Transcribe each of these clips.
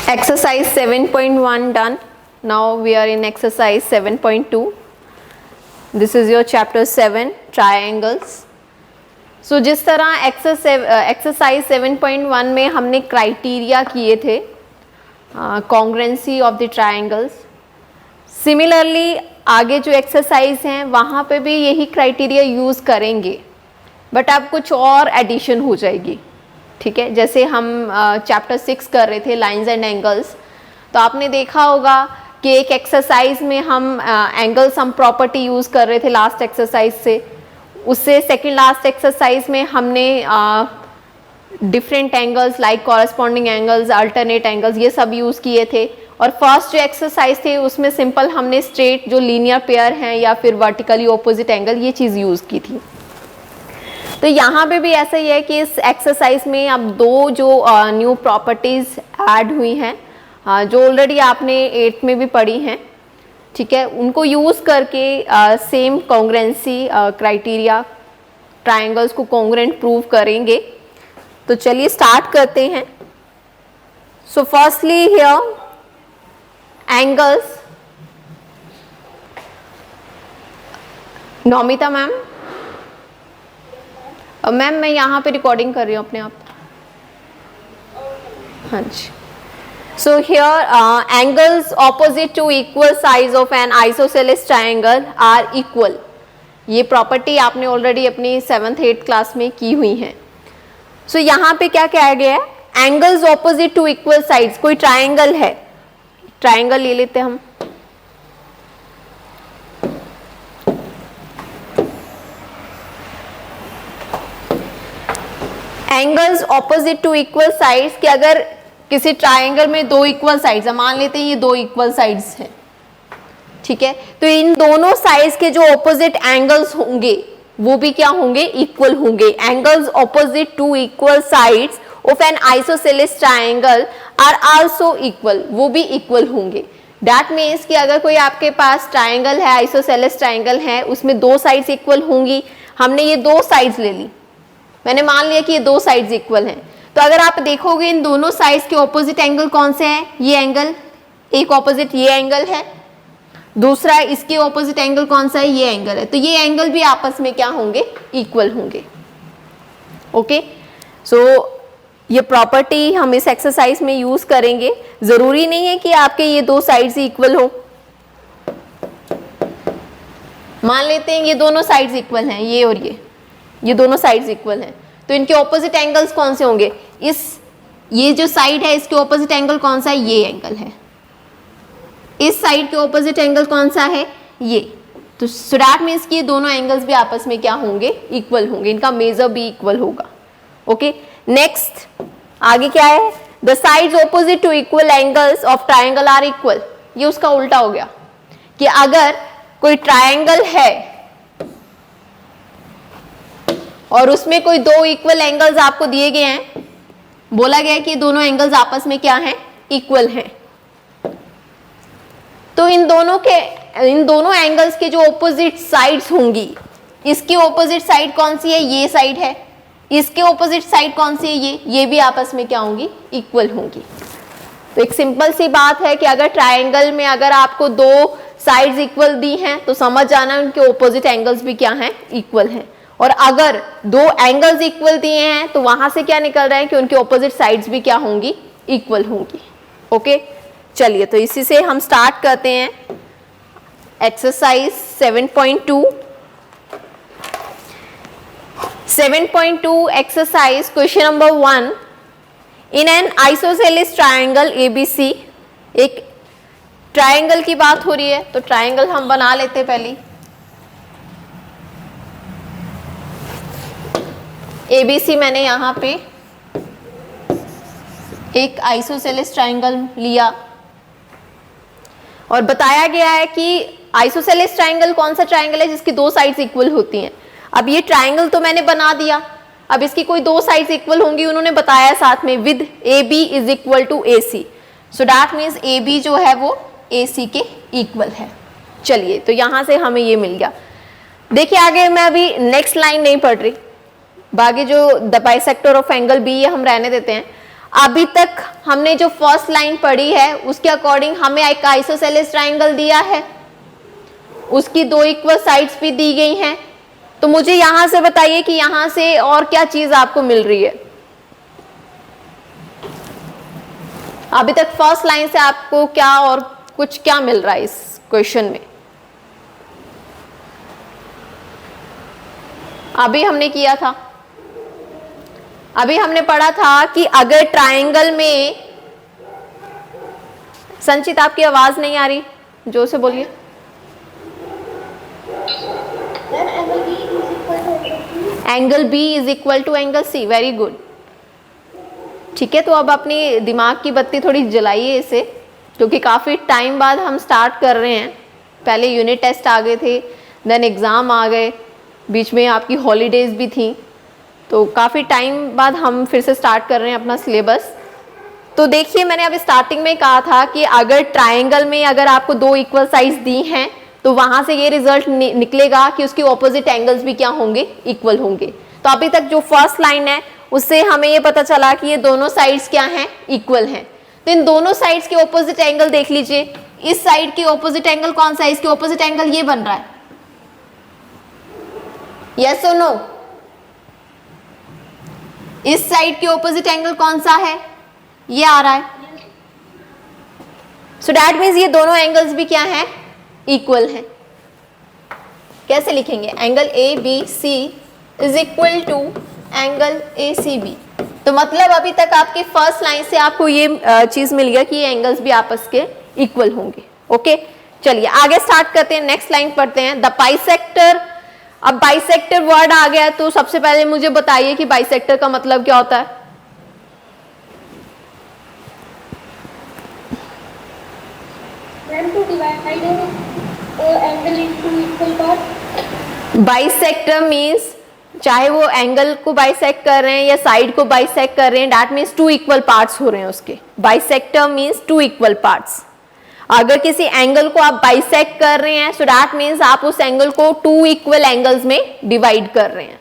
Exercise 7.1 done. Now we are in exercise 7.2. This is your chapter 7 triangles. So जिस तरह exercise 7.1 में हमने criteria किए थे congruency of the triangles, similarly आगे जो एक्सरसाइज हैं वहाँ पे भी यही क्राइटेरिया यूज़ करेंगे, बट अब कुछ और एडिशन हो जाएगी। ठीक है, जैसे हम चैप्टर 6 कर रहे थे लाइंस एंड एंगल्स, तो आपने देखा होगा कि एक एक्सरसाइज में हम एंगल सम प्रॉपर्टी यूज़ कर रहे थे लास्ट एक्सरसाइज से, उससे सेकंड लास्ट एक्सरसाइज में हमने different angles like corresponding angles, alternate angles, ये सब यूज़ किए थे। और फर्स्ट जो एक्सरसाइज थे उसमें सिंपल हमने स्ट्रेट जो लीनियर पेयर हैं या फिर वर्टिकली ऑपोजिट एंगल, ये चीज़ यूज़ की थी। तो यहाँ पे भी ऐसा ही है कि इस एक्सरसाइज में अब दो जो न्यू प्रॉपर्टीज़ ऐड हुई हैं, जो ऑलरेडी आपने 8th में भी पढ़ी हैं। ठीक है, उनको यूज़ करके सेम कॉन्ग्रुएंसी क्राइटेरिया ट्रायंगल्स को कॉन्ग्रुएंट प्रूव करेंगे। तो चलिए स्टार्ट करते हैं। So firstly here angles, Naumita ma'am, ma'am मैं यहाँ पे रिकॉर्डिंग कर रही हूँ अपने आप। हाँ जी। So here angles opposite to equal साइज of an isosceles triangle are equal. ये प्रॉपर्टी आपने ऑलरेडी अपनी 7th 8th क्लास में की हुई है। सो यहाँ पे क्या कहा गया है, angles opposite to equal sides. कोई ट्रायंगल है, ट्रायंगल ले लेते हैं हम। Angles opposite to equal sides, कि अगर किसी ट्रायंगल में दो इक्वल साइड्स, मान लेते हैं ये दो इक्वल साइड्स हैं। ठीक है, तो इन दोनों साइड्स के जो ऑपोजिट एंगल्स होंगे वो भी क्या होंगे, इक्वल होंगे। Angles opposite to equal sides of an isosceles triangle are also equal, वो भी इक्वल होंगे। दैट मीन्स कि अगर कोई आपके पास ट्रायंगल है, आइसोसेलेस ट्रायंगल है, उसमें दो साइड्स इक्वल होंगी। हमने ये दो साइड्स ले ली, मैंने मान लिया कि ये दो साइड्स इक्वल हैं। तो अगर आप देखोगे इन दोनों साइड्स के ऑपोजिट एंगल कौन से हैं, ये एंगल, एक ऑपोजिट ये एंगल है, दूसरा इसके ऑपोजिट एंगल कौन सा है, ये एंगल है। तो ये एंगल भी आपस में क्या होंगे, इक्वल होंगे। ओके, सो ये प्रॉपर्टी हम इस एक्सरसाइज में यूज करेंगे। जरूरी नहीं है कि आपके ये दो साइड्स इक्वल हो। मान लेते हैं ये दोनों साइड्स इक्वल हैं, ये और ये दोनों साइड्स इक्वल हैं, तो इनके ऑपोजिट एंगल्स कौन से होंगे, ये जो साइड है इसके ऑपोजिट एंगल कौन सा है, ये एंगल है। इस साइड के ऑपोजिट एंगल कौन सा है, ये। तो सो दैट मीन्स कि ये दोनों एंगल्स भी आपस में क्या होंगे, इक्वल होंगे, इनका मेजर भी इक्वल होगा। ओके, नेक्स्ट आगे क्या है, the sides opposite to equal angles of triangle are equal. ये उसका उल्टा हो गया कि अगर कोई ट्रायंगल है और उसमें कोई दो इक्वल एंगल्स आपको दिए गए हैं, बोला गया है कि दोनों एंगल्स आपस में क्या हैं, इक्वल हैं, तो इन दोनों एंगल्स के जो ऑपोजिट साइड्स होंगी, इसकी ऑपोजिट साइड कौन सी है, ये साइड है, इसके ऑपोजिट साइड कौन सी है, ये भी आपस में क्या होंगी, इक्वल होंगी। तो एक सिंपल सी बात है कि अगर ट्रायंगल में अगर आपको दो साइड्स इक्वल दी हैं तो समझ जाना उनके ऑपोजिट एंगल्स भी क्या हैं, इक्वल हैं। और अगर दो एंगल्स इक्वल दिए हैं तो वहां से क्या निकल रहा है कि उनकी ऑपोजिट साइड्स भी क्या होंगी, इक्वल होंगी। ओके, चलिए तो इसी से हम स्टार्ट करते हैं exercise 7.2। 7.2 exercise question number 1, in an isosceles triangle ABC। एक ट्रायंगल की बात हो रही है, तो ट्रायंगल हम बना लेते पहले। ABC मैंने यहाँ पे एक आइसोसेलेस ट्रायंगल लिया और बताया गया है कि आइसोसेलेस ट्रायंगल कौन सा ट्रायंगल है जिसकी दो साइड्स इक्वल होती हैं। अब ये ट्रायंगल तो मैंने बना दिया, अब इसकी कोई दो साइड्स इक्वल होंगी, उन्होंने बताया साथ में with AB is equal to AC। So that means AB जो है वो AC के इक्वल है। चलिए, तो यहां से हमें ये मिल गया। देखिए आगे मैं अभी नेक्स्ट लाइन नहीं पढ़ रही, बाकी जो the bisector of angle B ये हम रहने देते हैं। अभी तक हमने जो फर्स्ट लाइन पढ़ी है उसके अकॉर्डिंग हमें एक आइसोसेलेस ट्राइंगल दिया है, उसकी दो इक्वल साइड्स भी दी गई हैं। तो मुझे यहां से बताइए कि यहां से और क्या चीज आपको मिल रही है। अभी तक फर्स्ट लाइन से आपको क्या और कुछ क्या मिल रहा है इस क्वेश्चन में। अभी हमने किया था, अभी हमने पढ़ा था कि अगर ट्रायंगल में, संचित आपकी आवाज नहीं आ रही, जोर से बोलिए। Angle B is equal to angle C, very good. ठीक है, तो अब अपनी दिमाग की बत्ती थोड़ी जलाइए इसे, क्योंकि काफ़ी टाइम बाद हम स्टार्ट कर रहे हैं। पहले यूनिट टेस्ट आ गए थे, देन एग्ज़ाम आ गए, बीच में आपकी हॉलीडेज़ भी थी, तो काफ़ी टाइम बाद हम फिर से स्टार्ट कर रहे हैं अपना सिलेबस। तो देखिए, मैंने अभी स्टार्टिंग में कहा था कि अगर ट्रायंगल में अगर आपको दो इक्वल साइड्स दी हैं तो वहाँ से ये रिजल्ट निकलेगा कि उसके ऑपोजिट एंगल्स भी क्या होंगे, इक्वल होंगे। तो अभी तक जो फर्स्ट लाइन है उससे हमें ये पता चला कि ये दोनों साइड्स क्या हैं, इक्वल हैं। तो इन दोनों साइड्स के ऑपोजिट एंगल देख लीजिए। इस साइड के ऑपोजिट एंगल कौन सा है? इसके ऑपोजिट एंगल ये बन रहा है, यस और नो? इस साइड के ऑपोजिट एंगल कौन सा है? ये आ रहा है। सो दैट मीन्स ये दोनों एंगल्स भी क्या हैं, इक्वल हैं। कैसे लिखेंगे? Angle A B C is equal to angle A C B. तो मतलब अभी तक आपके फर्स्ट लाइन से आपको ये चीज मिल गया कि ये एंगल्स भी आपस के इक्वल होंगे। ओके, चलिए आगे स्टार्ट करते हैं, नेक्स्ट लाइन पढ़ते हैं। The bisector. अब बाइसेक्टर वर्ड आ गया, तो सबसे पहले मुझे बताइए कि बाइसेक्टर का मतलब क्या होता है? बाइसेक्टर मीन्स चाहे वो एंगल को बाइसेक्ट कर रहे हैं या साइड को बाइसेक्ट कर रहे हैं, that means two equal parts हो रहे हैं उसके। Bisector means two equal parts. अगर किसी एंगल को आप बाइसेक्ट कर रहे हैं, सो दैट मीन्स आप उस एंगल को टू इक्वल एंगल्स में डिवाइड कर रहे हैं।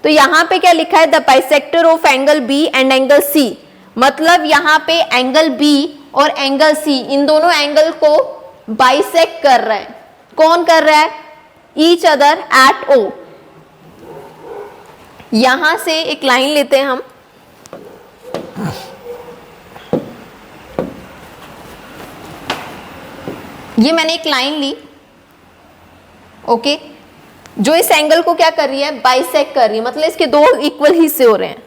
तो यहाँ पे क्या लिखा है? The bisector of angle B and angle C. मतलब यहाँ पे एंगल बी और एंगल सी, इन दोनों एंगल को बाइसेक्ट कर रहा है। कौन कर रहा है? ईच अदर एट ओ। यहां से एक लाइन लेते हैं हम, ये मैंने एक लाइन ली, ओके, जो इस एंगल को क्या कर रही है? बाइसेक्ट कर रही है। मतलब इसके दो इक्वल हिस्से हो रहे हैं।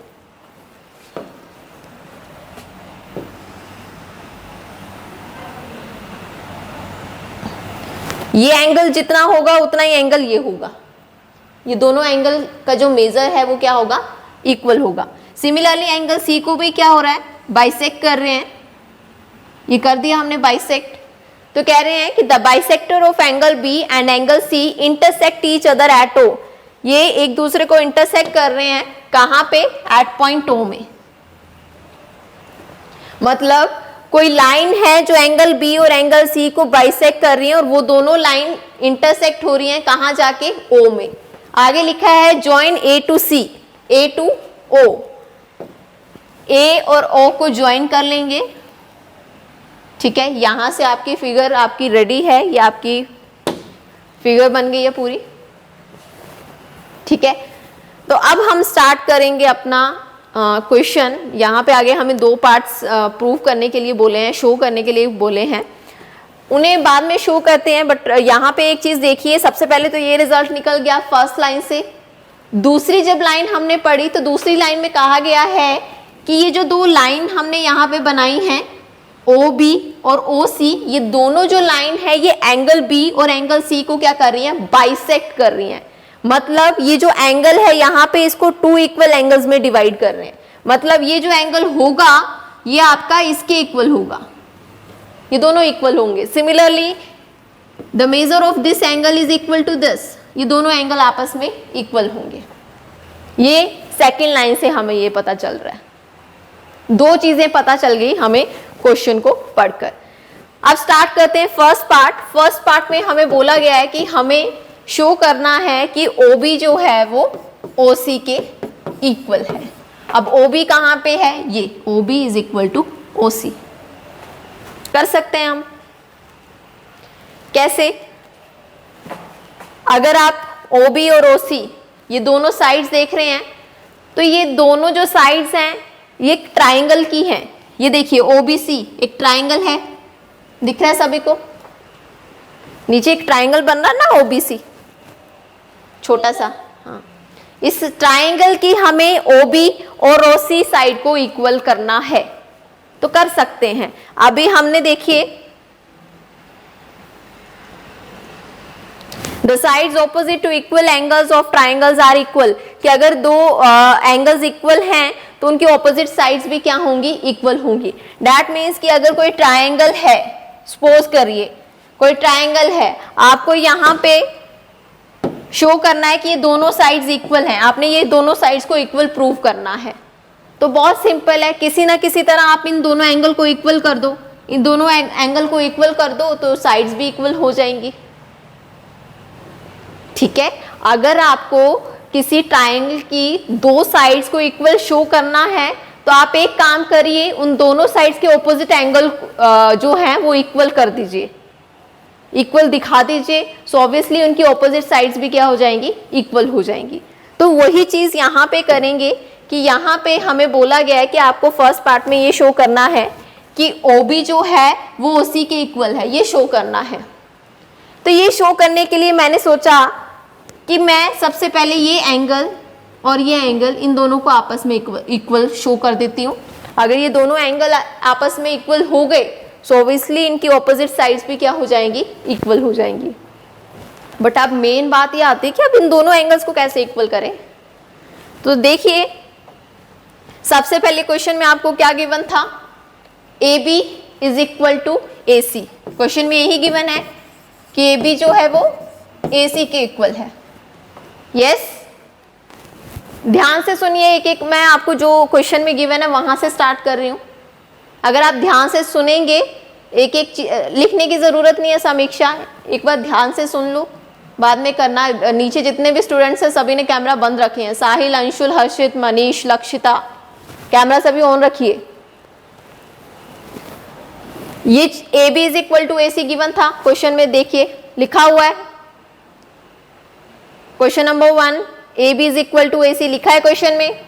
ये एंगल जितना होगा उतना ही एंगल ये होगा। ये दोनों एंगल का जो मेजर है वो क्या होगा? इक्वल होगा। सिमिलरली एंगल सी को भी क्या हो रहा है? बाइसेक्ट कर रहे हैं। ये कर दिया हमने बाइसेक्ट। तो कह रहे हैं कि the bisector of angle B and angle C intersect each other at O. ये एक दूसरे को इंटरसेक्ट कर रहे हैं, कहां पे? एट पॉइंट ओ में। मतलब कोई लाइन है जो एंगल बी और एंगल सी को बाइसेक्ट कर रही है और वो दोनों लाइन इंटरसेक्ट हो रही हैं, कहां जाके? ओ में। आगे लिखा है join A to C, A to O. A और ओ को ज्वाइन कर लेंगे। ठीक है, यहां से आपकी फिगर आपकी रेडी है, ये आपकी फिगर बन गई है पूरी। ठीक है, तो अब हम स्टार्ट करेंगे अपना क्वेश्चन। यहाँ पे आगे हमें दो पार्ट्स प्रूव करने के लिए बोले हैं, शो करने के लिए बोले हैं, उन्हें बाद में शो करते हैं। बट यहाँ पे एक चीज देखिए, सबसे पहले तो ये रिजल्ट निकल गया फर्स्ट लाइन से। दूसरी जब लाइन हमने पढ़ी तो दूसरी लाइन में कहा गया है कि ये जो दो लाइन हमने यहाँ पे बनाई हैं, ओ बी और ओ सी, ये दोनों जो लाइन है ये एंगल बी और एंगल सी को क्या कर रही है? बाइसेक्ट कर रही हैं। मतलब ये जो एंगल है यहाँ पे इसको टू इक्वल एंगल्स में डिवाइड कर रहे हैं। मतलब ये जो एंगल होगा ये आपका इसके इक्वल होगा, ये दोनों इक्वल होंगे। Similarly the measure of this angle is equal to this, ये दोनों एंगल आपस में इक्वल होंगे। ये सेकेंड लाइन से हमें ये पता चल रहा है। दो चीजें पता चल गई हमें क्वेश्चन को पढ़कर। अब स्टार्ट करते हैं फर्स्ट पार्ट। फर्स्ट पार्ट में हमें बोला गया है कि हमें शो करना है कि OB जो है वो OC के इक्वल है। अब OB कहाँ पे है, ये OB is equal to OC। कर सकते हैं हम। कैसे? अगर आप OB और OC ये दोनों साइड्स देख रहे हैं तो ये दोनों जो साइड्स हैं ये एक ट्राइंगल की हैं। ये देखिए OBC एक ट्राइंगल है, दिख रहा है सभी को? नीचे एक ट्राइंगल बन रहा है ना OBC, छोटा सा। हाँ, इस ट्राइंगल की हमें OB और OC साइड को इक्वल करना है, तो कर सकते हैं। अभी हमने देखिए the sides opposite to equal angles of triangles are equal, कि अगर दो एंगल्स इक्वल हैं तो उनकी ऑपोजिट साइड्स भी क्या होंगी, इक्वल होंगी। दैट मीन्स कि अगर कोई ट्राइंगल है, सपोज करिए कोई ट्राइंगल है, आपको यहाँ पे शो करना है कि ये दोनों साइड्स इक्वल हैं, आपने ये दोनों साइड्स को इक्वल प्रूव करना है। तो बहुत सिंपल है, किसी ना किसी तरह आप इन दोनों एंगल को इक्वल कर दो, इन दोनों एंगल को इक्वल कर दो तो साइड्स भी इक्वल हो जाएंगी। ठीक है, अगर आपको किसी ट्राइंगल की दो साइड्स को इक्वल शो करना है तो आप एक काम करिए, उन दोनों साइड्स के ऑपोजिट एंगल जो हैं वो इक्वल कर दीजिए, इक्वल दिखा दीजिए। सो ऑब्वियसली उनकी ऑपोजिट साइड्स भी क्या हो जाएंगी, इक्वल हो जाएंगी। तो वही चीज यहाँ पे करेंगे कि यहाँ पे हमें बोला गया है कि आपको फर्स्ट पार्ट में ये शो करना है कि OB जो है वो OC के इक्वल है, ये शो करना है। तो ये शो करने के लिए मैंने सोचा कि मैं सबसे पहले ये एंगल और ये एंगल इन दोनों को आपस में इक्वल शो कर देती हूँ। अगर ये दोनों एंगल आपस में इक्वल हो गए सो ऑब्वियसली इनकी ऑपोजिट साइड्स भी क्या हो जाएंगी, इक्वल हो जाएंगी। बट अब मेन बात ये आती है कि अब इन दोनों एंगल्स को कैसे इक्वल करें। तो देखिए सबसे पहले क्वेश्चन में आपको क्या गिवन था, AB is equal to AC। Question में यही गिवन है कि AB जो है वो AC के इक्वल है। यस, ध्यान से सुनिए, एक एक मैं आपको जो क्वेश्चन में गिवन है वहां से स्टार्ट कर रही हूं। अगर आप ध्यान से सुनेंगे, एक एक लिखने की जरूरत नहीं है समीक्षा, एक बार ध्यान से सुन लो, बाद में करना। नीचे जितने भी स्टूडेंट्स हैं सभी ने कैमरा बंद रखे हैं, साहिल, अंशुल, हर्षित, मनीष, लक्षिता, कैमरा सभी ऑन रखिए। ये AB is equal to AC given था क्वेश्चन में, देखिए लिखा हुआ है question number 1, AB is equal to AC लिखा है क्वेश्चन में।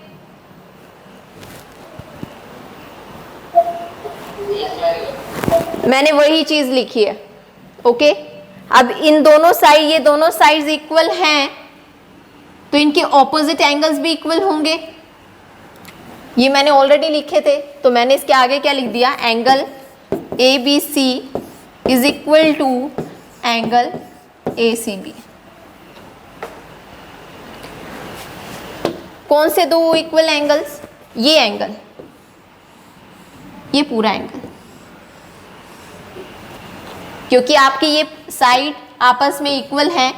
मैंने वही चीज लिखी है। ओके, अब इन दोनों साइड, ये दोनों साइड्स इक्वल हैं तो इनके ऑपोजिट एंगल्स भी इक्वल होंगे। ये मैंने ऑलरेडी लिखे थे, तो मैंने इसके आगे क्या लिख दिया, angle ABC is equal to angle ACB। कौन से दो इक्वल एंगल्स, ये एंगल, ये पूरा एंगल, क्योंकि आपकी ये साइड आपस में इक्वल है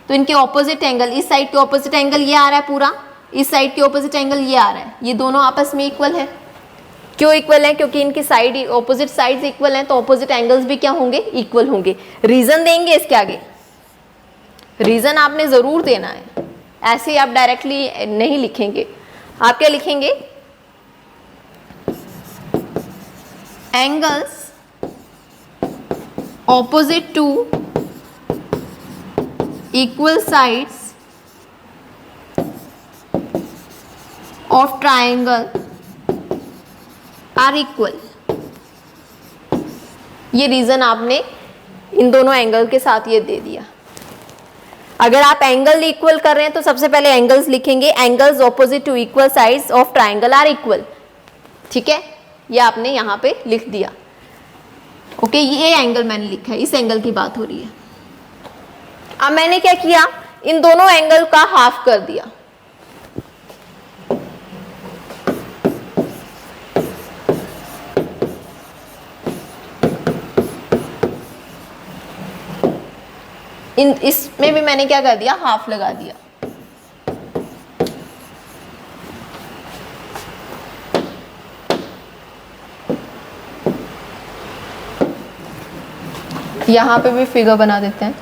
तो इनके ऑपोजिट एंगल, इस साइड के ऑपोजिट एंगल ये आ रहा है पूरा, इस साइड के ऑपोजिट एंगल ये आ रहा है, ये दोनों आपस में इक्वल है। क्यों इक्वल है, क्योंकि इनकी साइड ऑपोजिट साइड्स इक्वल हैं तो ऑपोजिट एंगल्स भी क्या होंगे, इक्वल होंगे। रीजन देंगे इसके आगे, रीजन आपने जरूर देना है, ऐसे ही आप डायरेक्टली नहीं लिखेंगे। आप क्या लिखेंगे, angles opposite to equal sides of triangle are equal। ये रीजन आपने इन दोनों एंगल के साथ ये दे दिया। अगर आप एंगल इक्वल कर रहे हैं तो सबसे पहले एंगल्स लिखेंगे, angles opposite to equal sides of triangle are equal. ठीक है, ये आपने यहाँ पे लिख दिया। ओके, ये एंगल मैंने लिखा है, इस एंगल की बात हो रही है। अब मैंने क्या किया, इन दोनों एंगल का हाफ कर दिया। इसमें भी मैंने क्या कर दिया, हाफ लगा दिया। यहाँ पे भी फिगर बना देते हैं।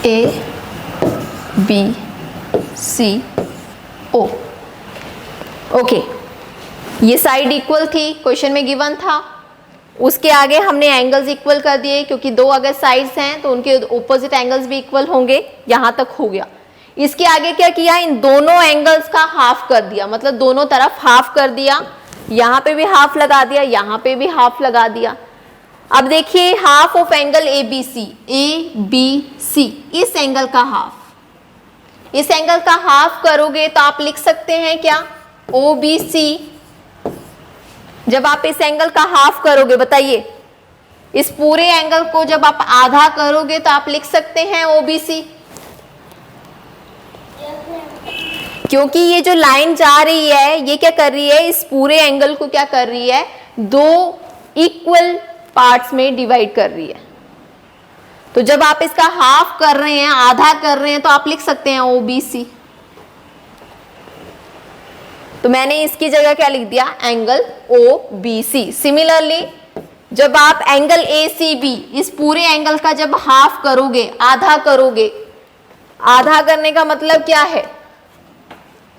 A B C O. Okay, ये साइड इक्वल थी, क्वेश्चन में गिवन था। उसके आगे हमने एंगल्स इक्वल कर दिए, क्योंकि दो अगर साइड्स हैं तो उनके ऑपोजिट एंगल्स भी इक्वल होंगे। यहां तक हो गया। इसके आगे क्या किया, इन दोनों एंगल्स का हाफ कर दिया, मतलब दोनों तरफ हाफ कर दिया। यहां पे भी हाफ लगा दिया, यहां पे भी हाफ लगा दिया। अब देखिए, half of angle A B C, इस एंगल का हाफ, इस एंगल का हाफ करोगे तो आप लिख सकते हैं क्या, ओ बी सी। जब आप इस एंगल का हाफ करोगे, बताइए, इस पूरे एंगल को जब आप आधा करोगे तो आप लिख सकते हैं ओ बी सी। क्योंकि ये जो लाइन जा रही है, ये क्या कर रही है, इस पूरे एंगल को क्या कर रही है, दो इक्वल पार्ट्स में डिवाइड कर रही है। तो जब आप इसका हाफ कर रहे हैं, आधा कर रहे हैं, तो आप लिख सकते हैं ओ बी सी। तो मैंने इसकी जगह क्या लिख दिया, angle O B C. Similarly जब आप एंगल ए सी बी, इस पूरे एंगल का जब हाफ करोगे, आधा करोगे, आधा करने का मतलब क्या है,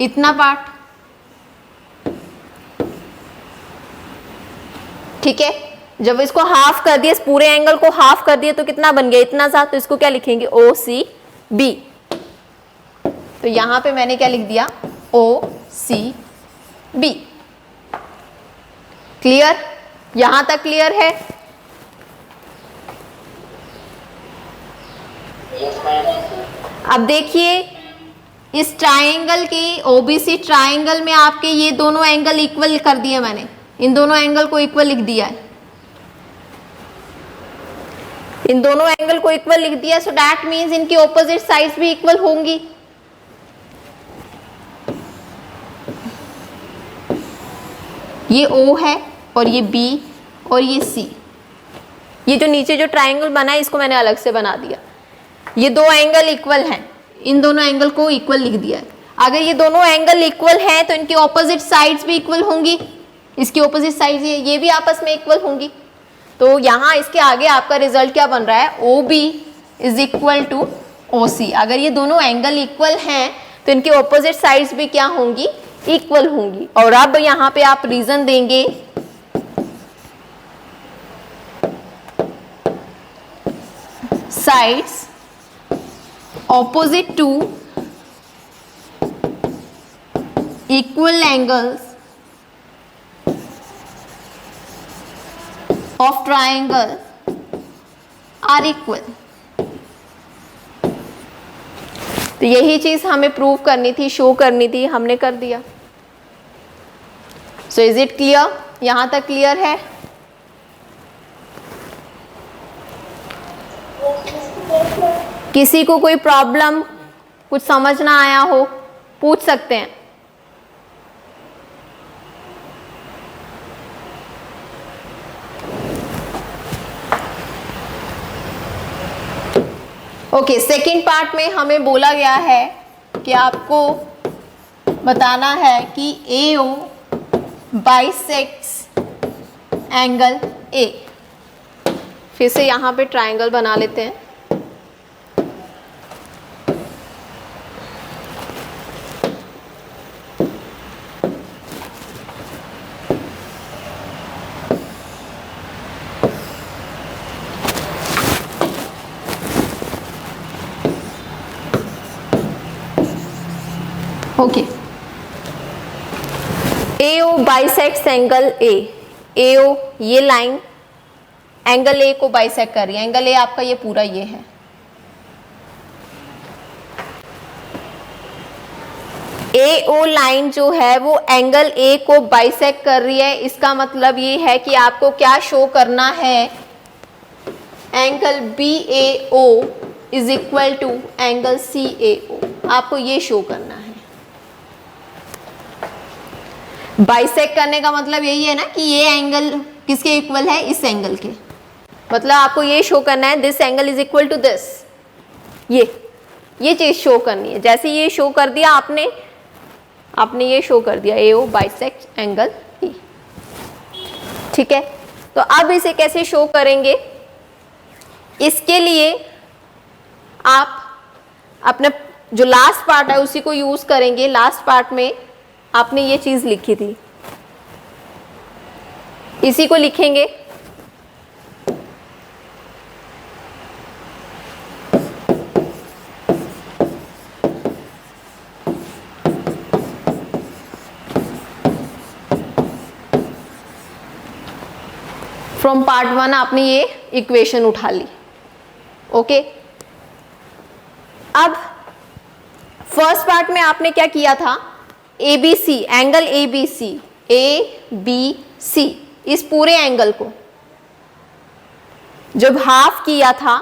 इतना पार्ट, ठीक है। जब इसको हाफ कर दिया, इस पूरे एंगल को हाफ कर दिया, तो कितना बन गया, इतना सा। तो इसको क्या लिखेंगे, ओ सी बी। तो यहां पे मैंने क्या लिख दिया, ओ सी बी। क्लियर, यहां तक क्लियर है। अब देखिए, इस ट्राइंगल की, ओबीसी ट्राइंगल में आपके ये दोनों एंगल इक्वल कर दिए मैंने, इन दोनों एंगल को इक्वल लिख दिया है, इन दोनों एंगल को इक्वल लिख दिया। सो दैट मीन्स इनकी ऑपोजिट साइड्स भी इक्वल होंगी। ये O है और ये B और ये C। ये जो नीचे जो ट्राइंगल बना है, इसको मैंने अलग से बना दिया। ये दो एंगल इक्वल हैं, इन दोनों एंगल को इक्वल लिख दिया है। अगर ये दोनों एंगल इक्वल हैं तो इनकी ऑपोजिट साइड्स भी इक्वल होंगी। इसकी ऑपोजिट साइड्स ये भी आपस में इक्वल होंगी। तो यहाँ इसके आगे आपका रिजल्ट क्या बन रहा है, OB is equal to OC। अगर ये दोनों एंगल इक्वल हैं तो इनकी ऑपोजिट साइड्स भी क्या होंगी, इक्वल होंगी। और अब यहाँ पे आप रीजन देंगे, sides opposite to equal angles of triangle are equal। तो यही चीज हमें प्रूव करनी थी, शो करनी थी, हमने कर दिया। सो इज इट क्लियर, यहां तक क्लियर है। किसी को कोई प्रॉब्लम, कुछ समझ ना आया हो, पूछ सकते हैं। ओके, सेकंड पार्ट में हमें बोला गया है कि आपको बताना है कि AO बाइसेक्ट्स एंगल A। फिर से यहाँ पे ट्राइंगल बना लेते हैं। Okay, AO bisects angle A। AO ये लाइन एंगल A को बाइसेक्ट कर रही है। एंगल A आपका ये पूरा ये है। AO लाइन जो है वो एंगल A को बाइसेक्ट कर रही है। इसका मतलब ये है कि आपको क्या शो करना है, angle BAO is equal to angle CAO। आपको ये शो करना है। बाइसेक्ट करने का मतलब यही है ना कि ये एंगल किसके इक्वल है, इस एंगल के। मतलब आपको ये शो करना है this angle is equal to this, ये चीज शो करनी है। जैसे ये शो कर दिया आपने ये शो कर दिया AO बाइसेक्ट एंगल E। ठीक है, तो अब इसे कैसे शो करेंगे, इसके लिए आप अपने जो लास्ट पार्ट है उसी को यूज करेंगे। लास्ट पार्ट में आपने ये चीज लिखी थी, इसी को लिखेंगे। फ्रॉम पार्ट 1 आपने ये इक्वेशन उठा ली। ओके, अब फर्स्ट पार्ट में आपने क्या किया था, ABC, एंगल ABC, ABC, इस पूरे एंगल को जब हाफ किया था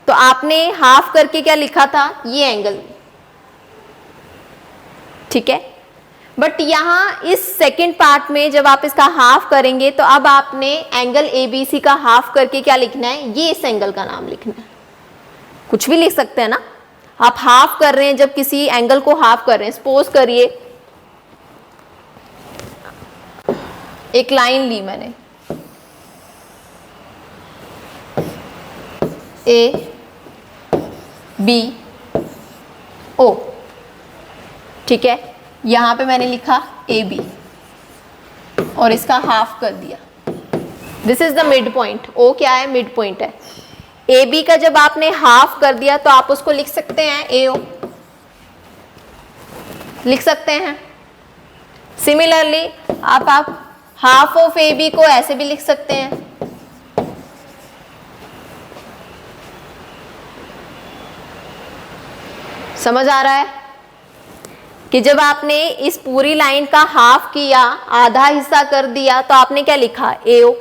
तो आपने हाफ करके क्या लिखा था, ये एंगल, ठीक है। बट यहां इस सेकंड पार्ट में जब आप इसका हाफ करेंगे तो अब आपने एंगल ABC का हाफ करके क्या लिखना है, ये इस एंगल का नाम लिखना है। कुछ भी लिख सकते हैं ना, आप हाफ कर रहे हैं, जब किसी एंगल को हाफ कर रहे हैं, सपोज करिए एक लाइन ली मैंने, ABO, ठीक है। यहां पे मैंने लिखा AB और इसका हाफ कर दिया। This is the mid point. O क्या है, मिड पॉइंट है। AB का जब आपने हाफ कर दिया तो आप उसको लिख सकते हैं AO, लिख सकते हैं। सिमिलरली आप हाफ ऑफ AB को ऐसे भी लिख सकते हैं। समझ आ रहा है कि जब आपने इस पूरी लाइन का हाफ किया, आधा हिस्सा कर दिया, तो आपने क्या लिखा, AO।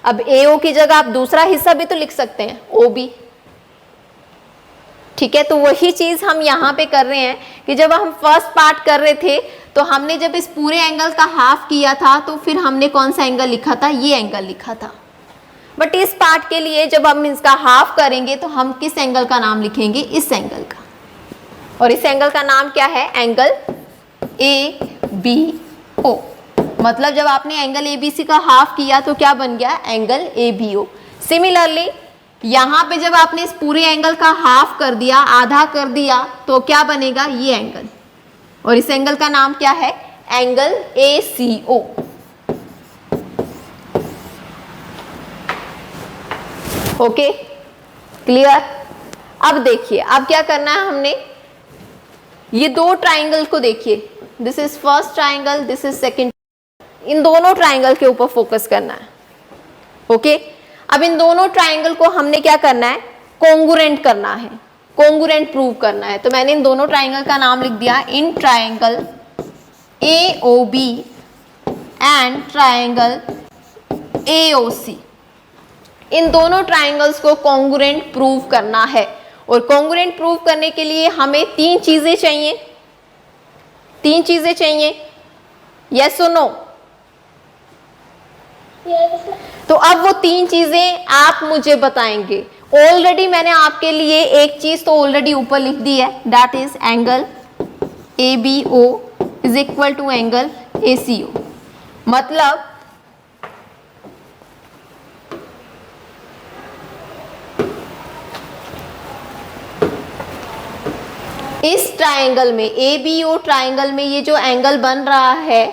अब AO की जगह आप दूसरा हिस्सा भी तो लिख सकते हैं, OB, ठीक है। तो वही चीज हम यहां पे कर रहे हैं कि जब हम फर्स्ट पार्ट कर रहे थे तो हमने जब इस पूरे एंगल का हाफ किया था तो फिर हमने कौन सा एंगल लिखा था, ये एंगल लिखा था। बट इस पार्ट के लिए जब हम इसका हाफ करेंगे तो हम किस एंगल का नाम लिखेंगे, इस एंगल का। और इस एंगल का नाम क्या है, एंगल ABO। मतलब जब आपने एंगल ABC का हाफ किया तो क्या बन गया, एंगल ABO। सिमिलरली यहां पे जब आपने इस पूरे एंगल का हाफ कर दिया, आधा कर दिया, तो क्या बनेगा, ये एंगल। और इस एंगल का नाम क्या है, एंगल ACO। Okay, clear. अब देखिए, अब क्या करना है हमने, ये दो ट्राइंगल को देखिए, this is first triangle, this is second. इन दोनों ट्राइंगल के ऊपर फोकस करना है। ओके, अब इन दोनों ट्राइंगल को हमने क्या करना है, कॉन्ग्रुएंट करना है, कॉन्ग्रुएंट प्रूव करना है। तो मैंने इन दोनों ट्राइंगल का नाम लिख दिया, in triangle AOB and triangle AOC। इन दोनों ट्राइंगल्स को कॉन्ग्रुएंट प्रूव करना है। और कॉन्ग्रुएंट प्रूव करने के लिए हमें तीन चीजें चाहिए, तीन चीजें चाहिए, यस और नो। तो अब वो तीन चीजें आप मुझे बताएंगे। ऑलरेडी मैंने आपके लिए एक चीज तो ऑलरेडी ऊपर लिख दी है, that is angle ABO is equal to angle ACO। मतलब इस ट्राइंगल में, ABO ट्राइंगल में ये जो एंगल बन रहा है,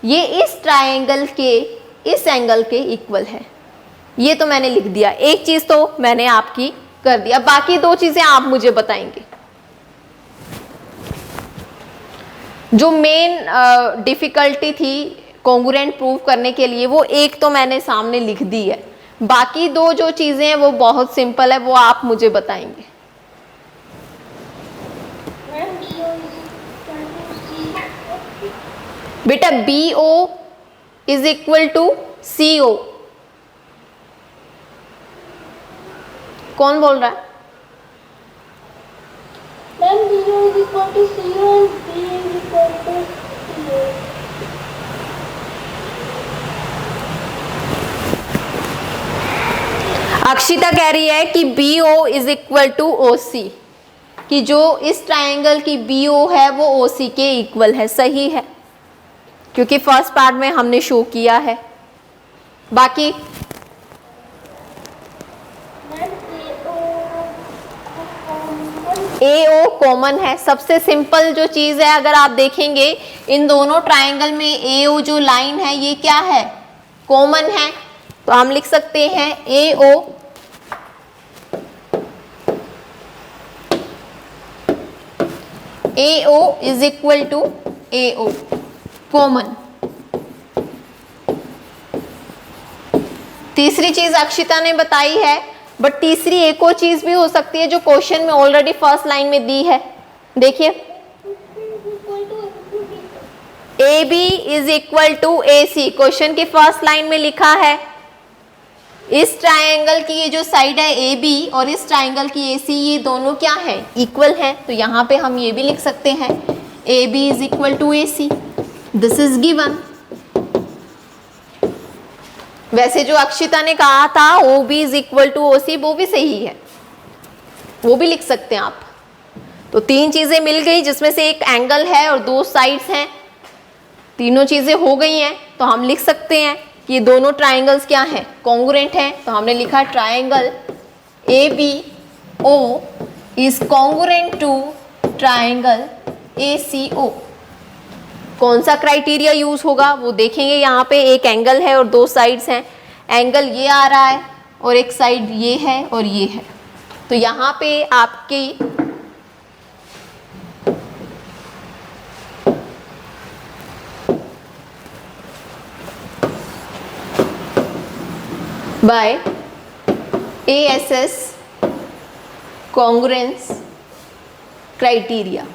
ये इस ट्राइंगल के इस एंगल के इक्वल है। ये तो मैंने लिख दिया, एक चीज तो मैंने आपकी कर दिया, बाकी दो चीजें आप मुझे बताएंगे। जो मेन डिफिकल्टी थी कॉन्ग्रुएंट प्रूव करने के लिए, वो एक तो मैंने सामने लिख दी है, बाकी दो जो चीजें हैं वो बहुत सिंपल है, वो आप मुझे बताएंगे। बेटा BO is equal to CO। कौन बोल रहा है? Ma'am BO is equal to CO और B is equal to CO। Akshita कह रही है कि BO is equal to OC, कि जो इस ट्राइंगल की BO है वो OC के इक्वल है। सही है, क्योंकि फर्स्ट पार्ट में हमने शो किया है। बाकी AO कॉमन है, सबसे सिंपल जो चीज है, अगर आप देखेंगे इन दोनों ट्राइंगल में AO जो लाइन है ये क्या है, कॉमन है, तो हम लिख सकते हैं AO is equal to AO common. तीसरी चीज अक्षिता ने बताई है, बट तीसरी एक और चीज भी हो सकती है जो क्वेश्चन में ऑलरेडी फर्स्ट लाइन में दी है। देखिए AB is equal to AC, question की फर्स्ट लाइन में लिखा है इस ट्राइंगल की ये जो साइड है AB और इस ट्राइंगल की AC, ये दोनों क्या है, इक्वल हैं, तो यहाँ पे हम ये भी लिख सकते हैं AB is equal to AC, this is given. वैसे जो अक्षिता ने कहा था OB is equal to OC, वो भी सही है, वो भी लिख सकते हैं आप। तो तीन चीजें मिल गई, जिसमें से एक एंगल है और दो साइड्स हैं, तीनों चीजें हो गई हैं, तो हम लिख सकते हैं कि ये दोनों ट्राइंगल्स क्या हैं, कॉन्ग्रुएंट हैं। तो हमने लिखा triangle ABO is congruent to triangle ACO। कौन सा क्राइटेरिया यूज होगा वो देखेंगे। यहाँ पे एक एंगल है और दो साइड्स हैं, एंगल ये आ रहा है और एक साइड ये है और ये है, तो यहाँ पे आपकी बाय ASS कॉन्ग्रुएंस क्राइटेरिया।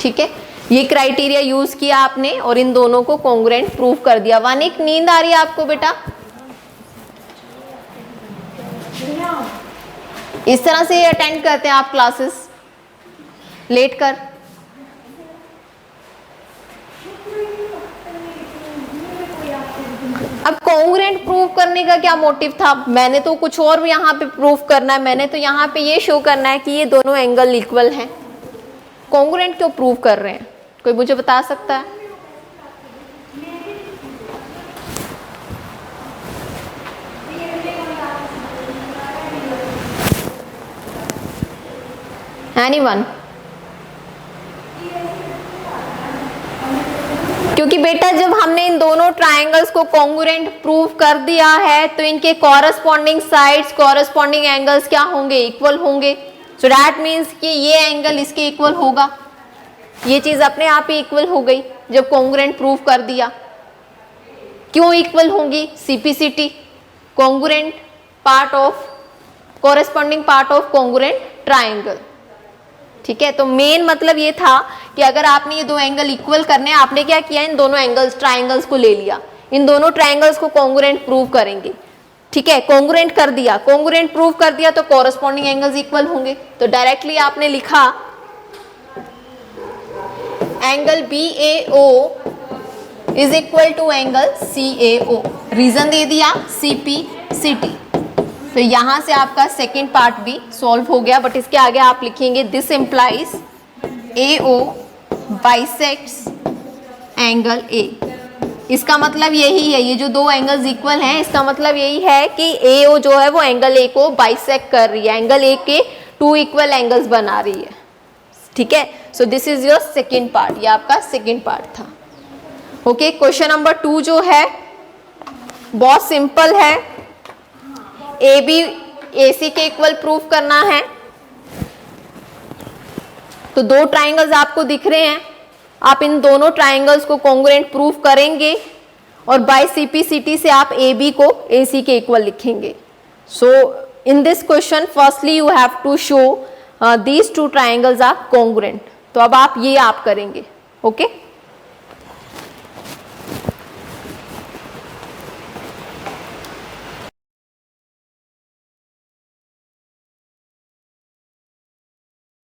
ठीक है, ये क्राइटेरिया यूज किया आपने और इन दोनों को कॉन्ग्रुएंट प्रूव कर दिया। वानिक नींद आ रही है आपको बेटा? इस तरह से अटेंड करते हैं आप क्लासेस लेट कर। अब कॉन्ग्रुएंट प्रूव करने का क्या मोटिव था? मैंने तो कुछ और यहाँ पे प्रूव करना है, मैंने तो यहाँ पे ये शो करना है कि ये दोनों एंगल इक्वल हैं। कॉन्ग्रुएंट क्यों प्रूव कर रहे हैं, कोई मुझे बता सकता है? एनीवन? क्योंकि बेटा जब हमने इन दोनों ट्राइंगल्स को कॉन्ग्रुएंट प्रूव कर दिया है तो इनके कॉरस्पॉन्डिंग साइड्स, कॉरस्पॉन्डिंग एंगल्स क्या होंगे, इक्वल होंगे। सो दैट मीन्स कि ये एंगल इसके इक्वल होगा। ये चीज अपने आप ही इक्वल हो गई जब कॉन्ग्रुएंट प्रूव कर दिया। क्यों इक्वल होंगी? CPCT, congruent part of, corresponding part of congruent triangle. ठीक है, तो मेन मतलब ये था कि अगर आपने ये दो एंगल इक्वल करने, आपने क्या किया, इन दोनों एंगल्स ट्राइंगल्स को ले लिया, इन दोनों ट्राइंगल्स को कॉन्ग्रुएंट प्रूव करेंगे। ठीक है, कॉन्ग्रुएंट कर दिया, कॉन्ग्रुएंट प्रूव कर दिया तो कॉरस्पॉन्डिंग एंगल्स इक्वल होंगे। तो डायरेक्टली आपने लिखा angle BAO is equal to angle CAO। Reason दे दिया CPCT। तो यहां से आपका सेकेंड पार्ट भी सॉल्व हो गया, बट इसके आगे आप लिखेंगे this implies AO bisects angle A। इसका मतलब यही है, ये जो दो एंगल्स इक्वल हैं, इसका मतलब यही है कि AO जो है वो एंगल A को बाइसेक्ट कर रही है, एंगल A के टू इक्वल एंगल्स बना रही है। ठीक है, so this is your second part, ये आपका सेकेंड पार्ट था। ओके, क्वेश्चन नंबर 2 जो है बहुत सिंपल है, AB AC के इक्वल प्रूफ करना है। तो दो ट्राइंगल्स आपको दिख रहे हैं, आप इन दोनों ट्राइंगल्स को कॉन्ग्रुएंट प्रूफ करेंगे और बाय CPCT से आप AB को AC के इक्वल लिखेंगे। So in this question firstly you have to show these two triangles are congruent. तो अब आप ये आप करेंगे। ओके